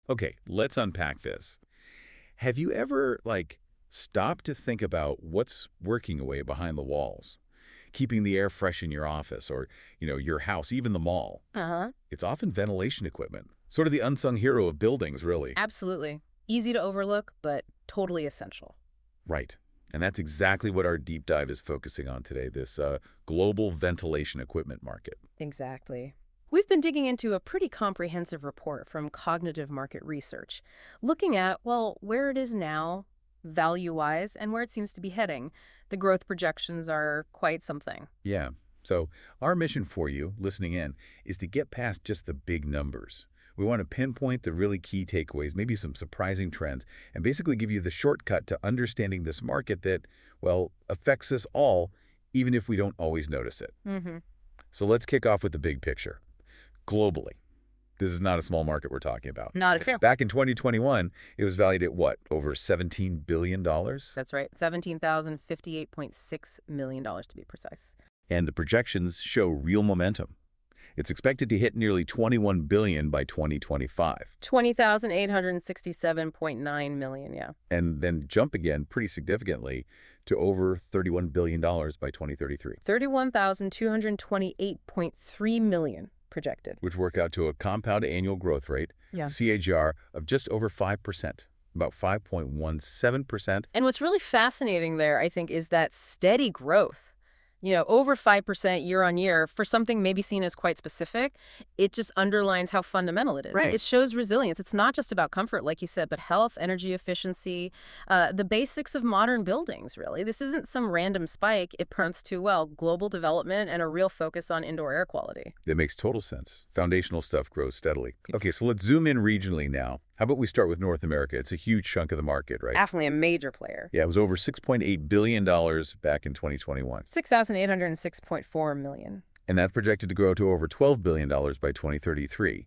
Okay, let's unpack this. Have you ever, stopped to think about what's working away behind the walls? Keeping the air fresh in your office or, your house, even the mall. Uh-huh. It's often ventilation equipment. Sort of the unsung hero of buildings, really. Absolutely. Easy to overlook, but totally essential. Right. And that's exactly what our deep dive is focusing on today, this global ventilation equipment market. Exactly. We've been digging into a pretty comprehensive report from Cognitive Market Research, looking at, well, where it is now, value-wise, and where it seems to be heading. The growth projections are quite something. Yeah. So our mission for you, listening in, is to get past just the big numbers. We want to pinpoint the really key takeaways, maybe some surprising trends, and basically give you the shortcut to understanding this market that, well, affects us all, even if we don't always notice it. Mm-hmm. So let's kick off with the big picture. Globally, this is not a small market we're talking about. Not a Back in 2021, it was valued at what, over $17 billion? That's right. $17,058.6 million to be precise. And the projections show real momentum. It's expected to hit nearly $21 billion by 2025. 20,867.9 million, yeah. And then jump again pretty significantly to over $31 billion by 2033. 31,228.3 million projected. Which work out to a compound annual growth rate, Yeah. CAGR, of just over 5%, about 5.17%. And what's really fascinating there, I think, is that steady growth. Over 5% year on year for something maybe seen as quite specific, it just underlines how fundamental it is. Right. It shows resilience. It's not just about comfort, like you said, but health, energy efficiency, the basics of modern buildings, really. This isn't some random spike. It points to, well, global development and a real focus on indoor air quality. That makes total sense. Foundational stuff grows steadily. Okay, so let's zoom in regionally now. How about we start with North America? It's a huge chunk of the market, right? Definitely a major player. Yeah, it was over $6.8 billion back in 2021. 6,806.4 million. And that's projected to grow to over $12 billion by 2033.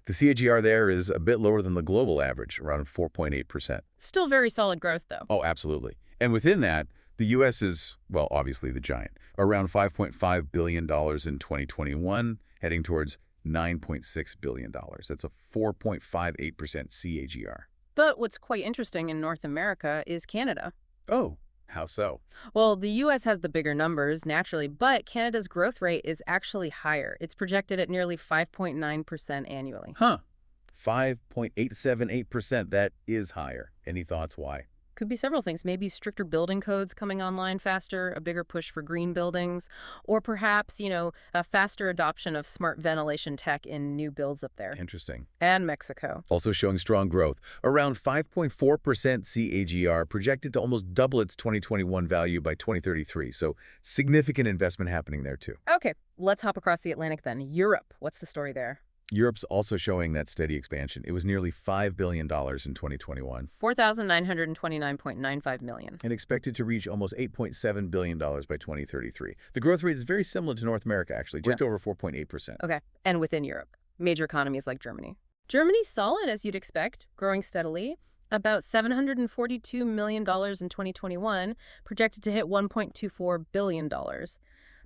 The CAGR there is a bit lower than the global average, around 4.8%. Still very solid growth, though. Oh, absolutely. And within that, the U.S. is, well, obviously the giant, around $5.5 billion in 2021, heading towards $9.6 billion. That's a 4.58% CAGR. But what's quite interesting in North America is Canada. Oh, how so? Well, the U.S. has the bigger numbers, naturally, but Canada's growth rate is actually higher. It's projected at nearly 5.9% annually. Huh. 5.878%. That is higher. Any thoughts why? Could be several things. Maybe stricter building codes coming online faster, a bigger push for green buildings, or perhaps, a faster adoption of smart ventilation tech in new builds up there. Interesting. And Mexico. Also showing strong growth, around 5.4% CAGR, projected to almost double its 2021 value by 2033. So significant investment happening there too. Okay, let's hop across the Atlantic then. Europe. What's the story there? Europe's also showing that steady expansion. It was nearly $5 billion in 2021. 4,929.95 million. And expected to reach almost $8.7 billion by 2033. The growth rate is very similar to North America, actually, just over 4.8%. Okay, and within Europe, major economies like Germany. Germany's solid, as you'd expect, growing steadily. About $742 million in 2021, projected to hit $1.24 billion.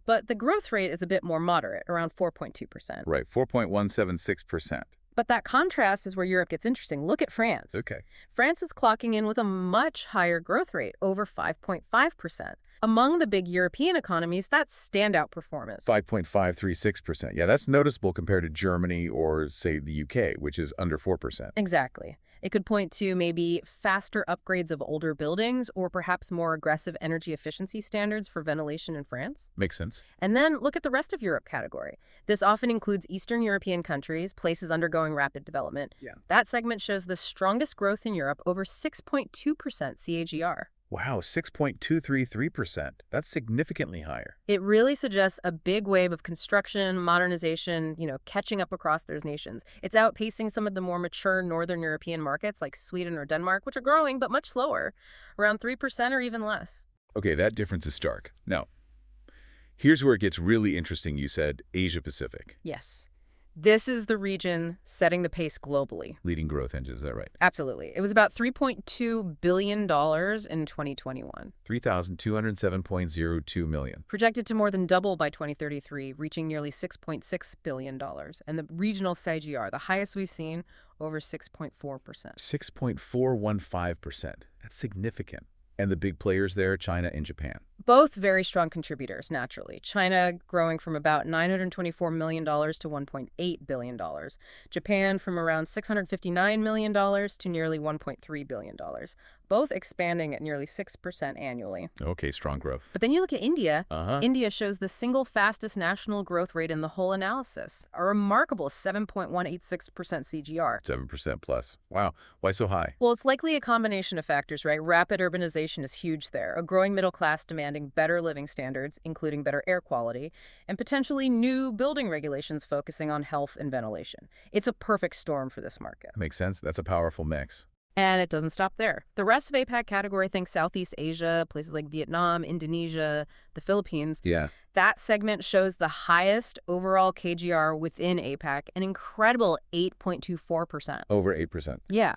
But the growth rate is a bit more moderate, around 4.2%. Right, 4.176%. But that contrast is where Europe gets interesting. Look at France. Okay. France is clocking in with a much higher growth rate, over 5.5%. Among the big European economies, that's standout performance. 5.536%. Yeah, that's noticeable compared to Germany or, say, the UK, which is under 4%. Exactly. It could point to maybe faster upgrades of older buildings or perhaps more aggressive energy efficiency standards for ventilation in France. Makes sense. And then look at the rest of Europe category. This often includes Eastern European countries, places undergoing rapid development. Yeah. That segment shows the strongest growth in Europe, over 6.2% CAGR. Wow, 6.233%. That's significantly higher. It really suggests a big wave of construction, modernization, catching up across those nations. It's outpacing some of the more mature Northern European markets like Sweden or Denmark, which are growing but much slower, around 3% or even less. Okay, that difference is stark. Now, here's where it gets really interesting. You said Asia Pacific. Yes. This is the region setting the pace globally. Leading growth engine, is that right? Absolutely. It was about $3.2 billion in 2021. 3,207.02 million. Projected to more than double by 2033, reaching nearly $6.6 billion. And the regional CAGR, the highest we've seen, over 6.4%. 6.415%. That's significant. And the big players there, China and Japan. Both very strong contributors, naturally. China growing from about $924 million to $1.8 billion. Japan from around $659 million to nearly $1.3 billion. Both expanding at nearly 6% annually. Okay, strong growth. But then you look at India. Uh-huh. India shows the single fastest national growth rate in the whole analysis, a remarkable 7.186% CGR. 7% plus. Wow. Why so high? Well, it's likely a combination of factors, right? Rapid urbanization is huge there, a growing middle class demanding better living standards, including better air quality, and potentially new building regulations focusing on health and ventilation. It's a perfect storm for this market. Makes sense. That's a powerful mix. And it doesn't stop there. The rest of APAC category, think Southeast Asia, places like Vietnam, Indonesia, the Philippines. Yeah. That segment shows the highest overall KGR within APAC, an incredible 8.24%. Over 8%. Yeah.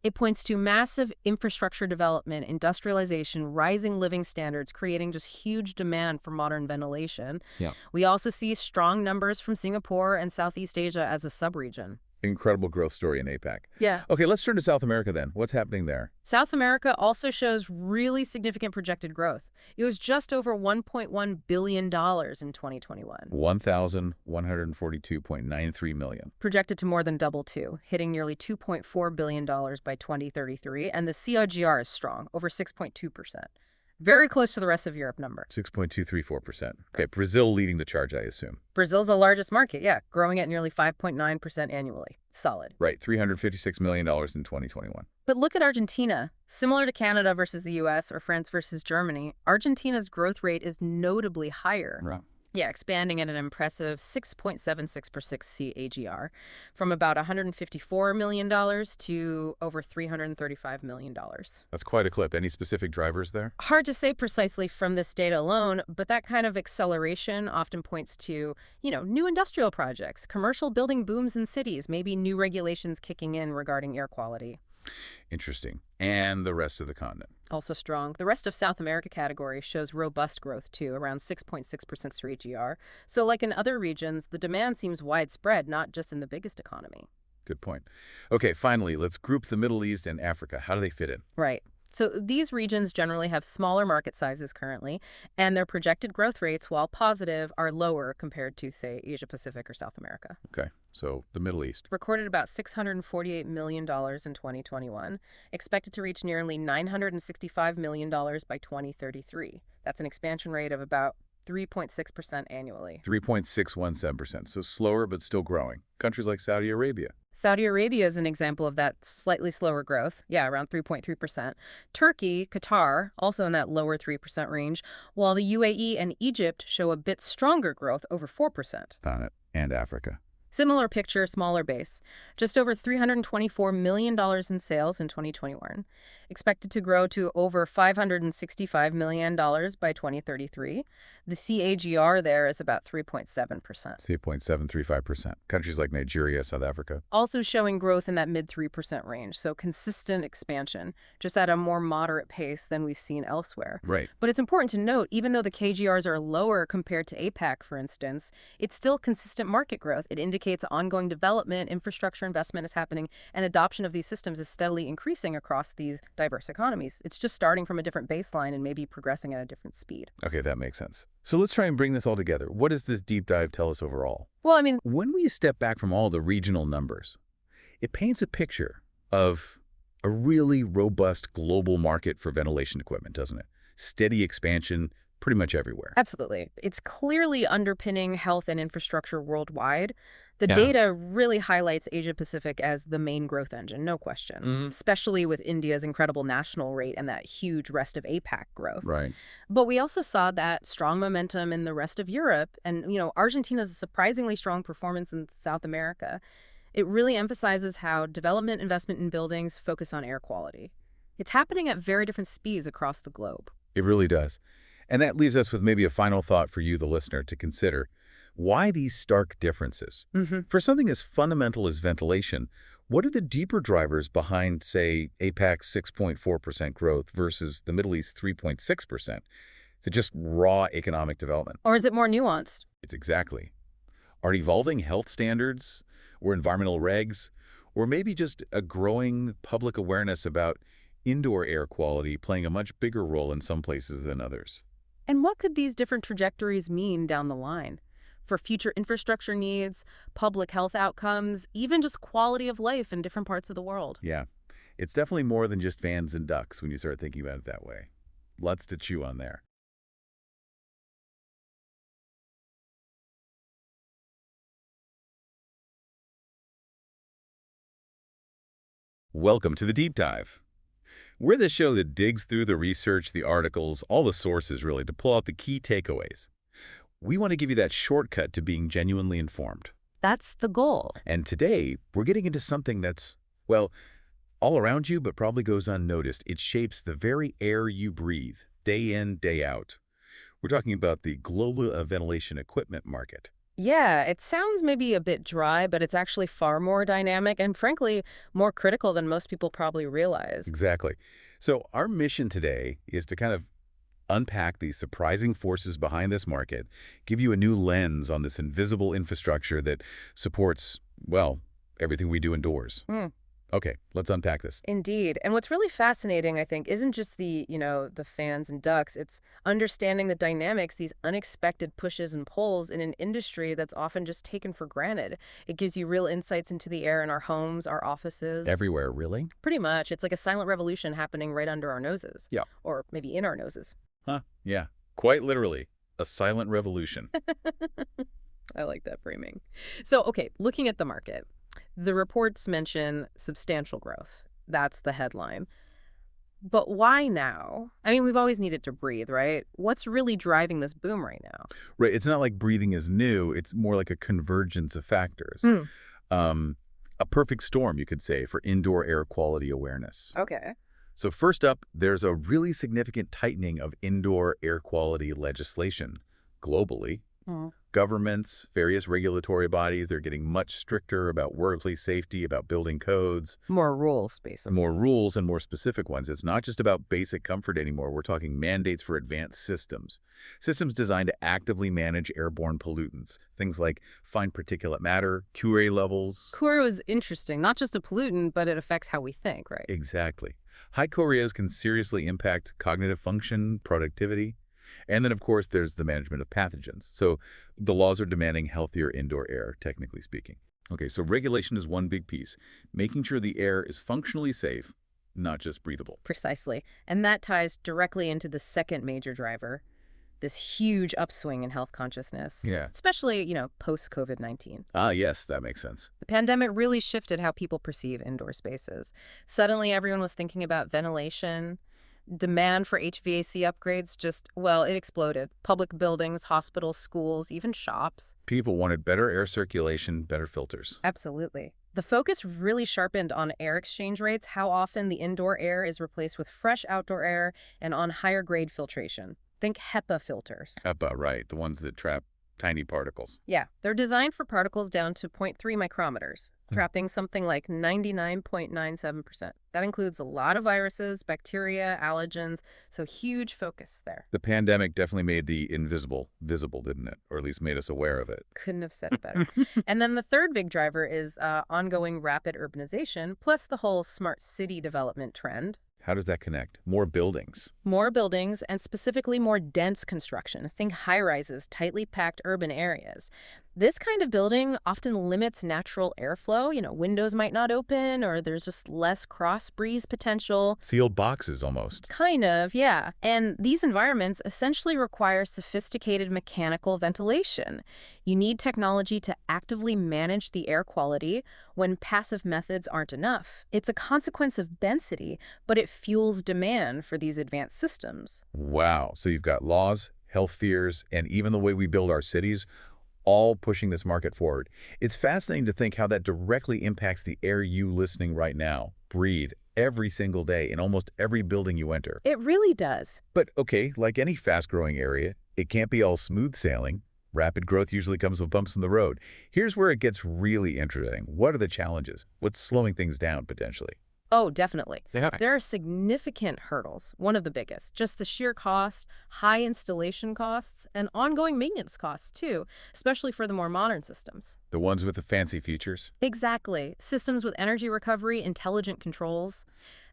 It points to massive infrastructure development, industrialization, rising living standards, creating just huge demand for modern ventilation. Yeah. We also see strong numbers from Singapore and Southeast Asia as a subregion. Incredible growth story in APAC. Yeah. Okay, let's turn to South America then. What's happening there? South America also shows really significant projected growth. It was just over $1.1 billion in 2021. 1,142.93 million. Projected to more than double too, hitting nearly $2.4 billion by 2033, and the CAGR is strong, over 6.2%. Very close to the rest of Europe number. 6.234%. Okay, Brazil leading the charge, I assume. Brazil's the largest market, yeah, growing at nearly 5.9% annually. Solid. Right, $356 million in 2021. But look at Argentina. Similar to Canada versus the U.S. or France versus Germany, Argentina's growth rate is notably higher. Right. Yeah, expanding at an impressive 6.76% CAGR, from about $154 million to over $335 million. That's quite a clip. Any specific drivers there? Hard to say precisely from this data alone, but that kind of acceleration often points to, new industrial projects, commercial building booms in cities, maybe new regulations kicking in regarding air quality. Interesting. And the rest of the continent? Also strong. The rest of South America category shows robust growth too, around 6.6% CAGR. So like in other regions, the demand seems widespread, not just in the biggest economy. Good point. Okay, finally, let's group the Middle East and Africa. How do they fit in? Right. So these regions generally have smaller market sizes currently, and their projected growth rates, while positive, are lower compared to, say, Asia-Pacific or South America. Okay, so the Middle East. Recorded about $648 million in 2021, expected to reach nearly $965 million by 2033. That's an expansion rate of about 3.6% annually. 3.617%, so slower but still growing. Countries like Saudi Arabia. Saudi Arabia is an example of that slightly slower growth, around 3.3%. Turkey, Qatar, also in that lower 3% range, while the UAE and Egypt show a bit stronger growth, over 4%. Found it. And Africa. Similar picture, smaller base. Just over $324 million in sales in 2021. Expected to grow to over $565 million by 2033. The CAGR there is about 3.7%. 3.735%. Countries like Nigeria, South Africa. Also showing growth in that mid-3% range, so consistent expansion, just at a more moderate pace than we've seen elsewhere. Right. But it's important to note, even though the KGRs are lower compared to APAC, for instance, it's still consistent market growth. It indicates ongoing development, infrastructure investment is happening, and adoption of these systems is steadily increasing across these diverse economies. It's just starting from a different baseline and maybe progressing at a different speed. Okay, that makes sense. So let's try and bring this all together. What does this deep dive tell us overall? Well, when we step back from all the regional numbers, it paints a picture of a really robust global market for ventilation equipment, doesn't it? Steady expansion pretty much everywhere. Absolutely. It's clearly underpinning health and infrastructure worldwide. The data really highlights Asia-Pacific as the main growth engine, no question, especially with India's incredible national rate and that huge rest of APAC growth. Right. But we also saw that strong momentum in the rest of Europe and, Argentina's surprisingly strong performance in South America. It really emphasizes how development investment in buildings focus on air quality. It's happening at very different speeds across the globe. It really does. And that leaves us with maybe a final thought for you, the listener, to consider. Why these stark differences? For something as fundamental as ventilation, what are the deeper drivers behind, say, APAC's 6.4% growth versus the Middle East's 3.6%? Is it just raw economic development? Or is it more nuanced? It's exactly. Are evolving health standards or environmental regs, or maybe just a growing public awareness about indoor air quality playing a much bigger role in some places than others? And what could these different trajectories mean down the line? For future infrastructure needs, public health outcomes, even just quality of life in different parts of the world. Yeah, it's definitely more than just fans and ducks when you start thinking about it that way. Lots to chew on there. Welcome to the Deep Dive. We're the show that digs through the research, the articles, all the sources really, to pull out the key takeaways. We want to give you that shortcut to being genuinely informed. That's the goal. And today, we're getting into something that's, well, all around you, but probably goes unnoticed. It shapes the very air you breathe, day in, day out. We're talking about the global ventilation equipment market. Yeah, it sounds maybe a bit dry, but it's actually far more dynamic and, frankly, more critical than most people probably realize. Exactly. So our mission today is to kind of unpack these surprising forces behind this market, give you a new lens on this invisible infrastructure that supports, well, everything we do indoors. Okay, let's unpack this. Indeed. And what's really fascinating, I think, isn't just the fans and ducks. It's understanding the dynamics, these unexpected pushes and pulls in an industry that's often just taken for granted. It gives you real insights into the air in our homes, our offices. Everywhere, really? Pretty much. It's like a silent revolution happening right under our noses. Yeah. Or maybe in our noses. Huh, yeah. Quite literally, a silent revolution. I like that framing. So, okay, looking at the market. The reports mention substantial growth. That's the headline. But why now? I mean, we've always needed to breathe, right? What's really driving this boom right now? Right, it's not like breathing is new. It's more like a convergence of factors. A perfect storm, you could say, for indoor air quality awareness. Okay. So first up, there's a really significant tightening of indoor air quality legislation globally. Governments, various regulatory bodies, they're getting much stricter about workplace safety, about building codes. More rules, basically. More rules and more specific ones. It's not just about basic comfort anymore. We're talking mandates for advanced systems. Systems designed to actively manage airborne pollutants. Things like fine particulate matter, QA levels. QA is interesting. Not just a pollutant, but it affects how we think, right? Exactly. High QAs can seriously impact cognitive function, productivity. And then, of course, there's the management of pathogens. So the laws are demanding healthier indoor air, technically speaking. Okay, so regulation is one big piece, making sure the air is functionally safe, not just breathable. Precisely. And that ties directly into the second major driver, this huge upswing in health consciousness. Yeah. Especially, post-COVID-19. Ah, yes, that makes sense. The pandemic really shifted how people perceive indoor spaces. Suddenly, everyone was thinking about ventilation. Demand for HVAC upgrades it exploded. Public buildings, hospitals, schools, even shops. People wanted better air circulation, better filters. Absolutely. The focus really sharpened on air exchange rates, how often the indoor air is replaced with fresh outdoor air, and on higher grade filtration. Think HEPA filters. HEPA, right, the ones that trap tiny particles. Yeah, they're designed for particles down to 0.3 micrometers, trapping something like 99.97%. That includes a lot of viruses, bacteria, allergens, so huge focus there. The pandemic definitely made the invisible visible, didn't it? Or at least made us aware of it. Couldn't have said it better. And then the third big driver is ongoing rapid urbanization, plus the whole smart city development trend. How does that connect? More buildings. More buildings, and specifically more dense construction. Think high-rises, tightly packed urban areas. This kind of building often limits natural airflow. Windows might not open, or there's just less cross-breeze potential. Sealed boxes, almost. Kind of, yeah. And these environments essentially require sophisticated mechanical ventilation. You need technology to actively manage the air quality when passive methods aren't enough. It's a consequence of density, but it fuels demand for these advanced systems. Wow. So you've got laws, health fears, and even the way we build our cities, all pushing this market forward. It's fascinating to think how that directly impacts the air you listening right now breathe every single day in almost every building you enter. It really does. But okay, like any fast-growing area, it can't be all smooth sailing. Rapid growth usually comes with bumps in the road. Here's where it gets really interesting. What are the challenges? What's slowing things down, potentially? Oh, definitely. Yeah. There are significant hurdles. One of the biggest, just the sheer cost, high installation costs, and ongoing maintenance costs, too, especially for the more modern systems. The ones with the fancy features? Exactly. Systems with energy recovery, intelligent controls.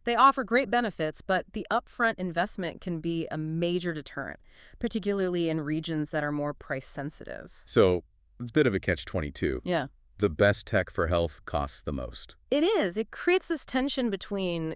They offer great benefits, but the upfront investment can be a major deterrent, particularly in regions that are more price sensitive. So it's a bit of a catch-22. Yeah. The best tech for health costs the most. It is. It creates this tension between,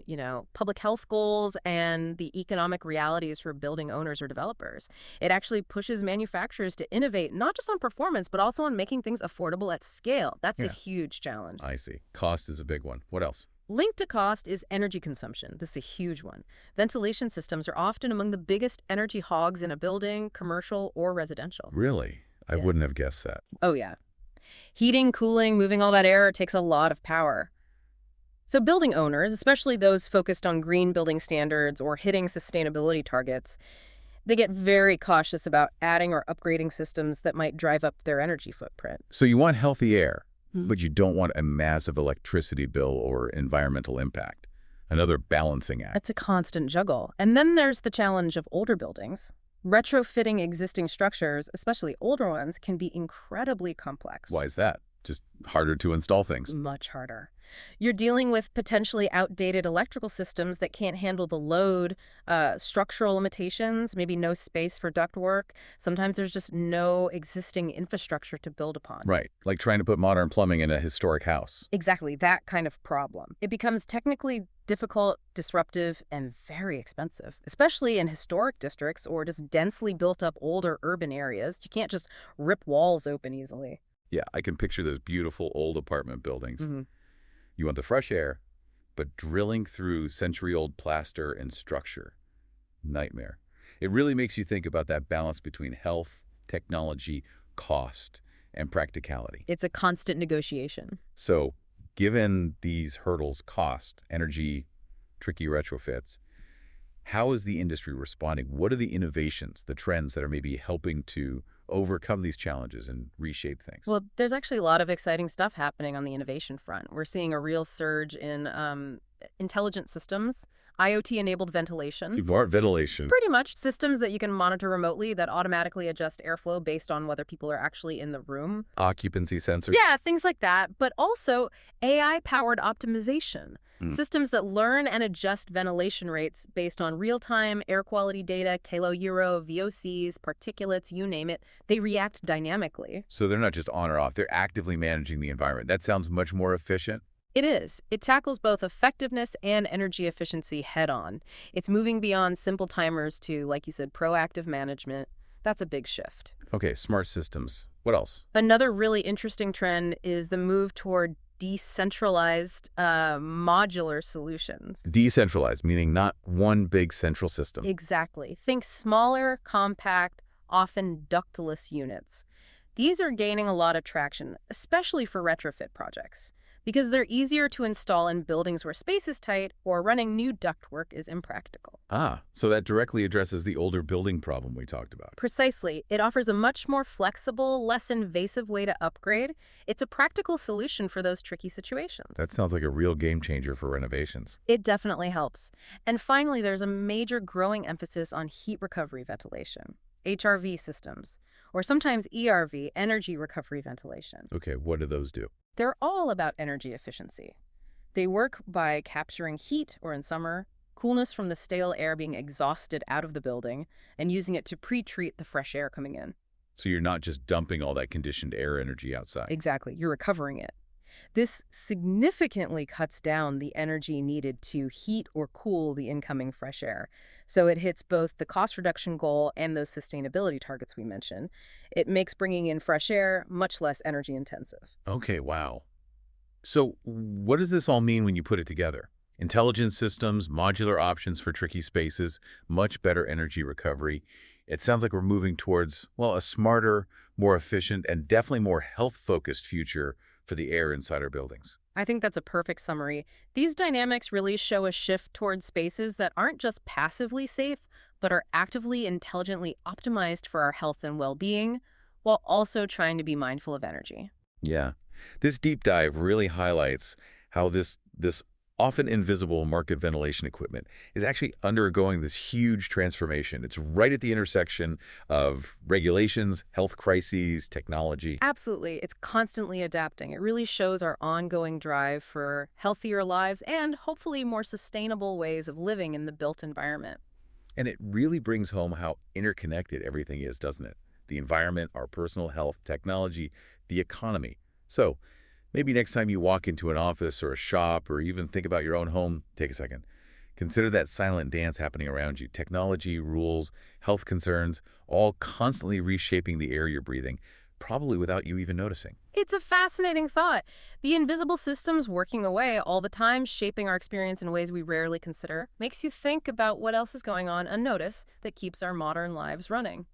public health goals and the economic realities for building owners or developers. It actually pushes manufacturers to innovate not just on performance, but also on making things affordable at scale. That's a Yeah. huge challenge. I see. Cost is a big one. What else? Linked to cost is energy consumption. This is a huge one. Ventilation systems are often among the biggest energy hogs in a building, commercial or residential. Really? I Yeah. wouldn't have guessed that. Oh, yeah. Heating, cooling, moving all that air takes a lot of power. So building owners, especially those focused on green building standards or hitting sustainability targets, they get very cautious about adding or upgrading systems that might drive up their energy footprint. So you want healthy air, Mhm. but you don't want a massive electricity bill or environmental impact. Another balancing act. It's a constant juggle. And then there's the challenge of older buildings. Retrofitting existing structures, especially older ones, can be incredibly complex. Why is that? Just harder to install things. Much harder. You're dealing with potentially outdated electrical systems that can't handle the load, structural limitations, maybe no space for ductwork. Sometimes there's just no existing infrastructure to build upon. Right, like trying to put modern plumbing in a historic house. Exactly, that kind of problem. It becomes technically difficult, disruptive, and very expensive, especially in historic districts or just densely built up older urban areas. You can't just rip walls open easily. Yeah, I can picture those beautiful old apartment buildings. Mm-hmm. You want the fresh air, but drilling through century-old plaster and structure. Nightmare. It really makes you think about that balance between health, technology, cost, and practicality. It's a constant negotiation. So, given these hurdles, cost, energy, tricky retrofits, how is the industry responding? What are the innovations, the trends that are maybe helping to overcome these challenges and reshape things? Well, there's actually a lot of exciting stuff happening on the innovation front. We're seeing a real surge in intelligent systems, IoT-enabled ventilation. Smart ventilation. Pretty much systems that you can monitor remotely that automatically adjust airflow based on whether people are actually in the room. Occupancy sensors. Yeah, things like that. But also AI-powered optimization. Systems that learn and adjust ventilation rates based on real-time air quality data, kilo euro, VOCs, particulates, you name it. They react dynamically. So they're not just on or off, they're actively managing the environment. That sounds much more efficient. It is. It tackles both effectiveness and energy efficiency head-on. It's moving beyond simple timers to, like you said, proactive management. That's a big shift. Okay, smart systems. What else? Another really interesting trend is the move toward decentralized modular solutions. Decentralized, meaning not one big central system. Exactly. Think smaller, compact, often ductless units. These are gaining a lot of traction, especially for retrofit projects, because they're easier to install in buildings where space is tight or running new ductwork is impractical. Ah, so that directly addresses the older building problem we talked about. Precisely. It offers a much more flexible, less invasive way to upgrade. It's a practical solution for those tricky situations. That sounds like a real game changer for renovations. It definitely helps. And finally, there's a major growing emphasis on heat recovery ventilation, HRV systems, or sometimes ERV, energy recovery ventilation. Okay, what do those do? They're all about energy efficiency. They work by capturing heat, or in summer, coolness from the stale air being exhausted out of the building and using it to pre-treat the fresh air coming in. So you're not just dumping all that conditioned air energy outside. Exactly. You're recovering it. This significantly cuts down the energy needed to heat or cool the incoming fresh air. So it hits both the cost reduction goal and those sustainability targets we mentioned. It makes bringing in fresh air much less energy intensive. Okay, wow. So what does this all mean when you put it together? Intelligent systems, modular options for tricky spaces, much better energy recovery. It sounds like we're moving towards, well, a smarter, more efficient, and definitely more health-focused future for the air inside our buildings. I think that's a perfect summary. These dynamics really show a shift towards spaces that aren't just passively safe, but are actively, intelligently optimized for our health and well-being, while also trying to be mindful of energy. Yeah. This deep dive really highlights how this often invisible market ventilation equipment is actually undergoing this huge transformation. It's right at the intersection of regulations, health crises, technology. Absolutely. It's constantly adapting. It really shows our ongoing drive for healthier lives and hopefully more sustainable ways of living in the built environment. And it really brings home how interconnected everything is, doesn't it? The environment, our personal health, technology, the economy. So maybe next time you walk into an office or a shop or even think about your own home, take a second. Consider that silent dance happening around you. Technology, rules, health concerns, all constantly reshaping the air you're breathing, probably without you even noticing. It's a fascinating thought. The invisible systems working away all the time, shaping our experience in ways we rarely consider, makes you think about what else is going on unnoticed that keeps our modern lives running.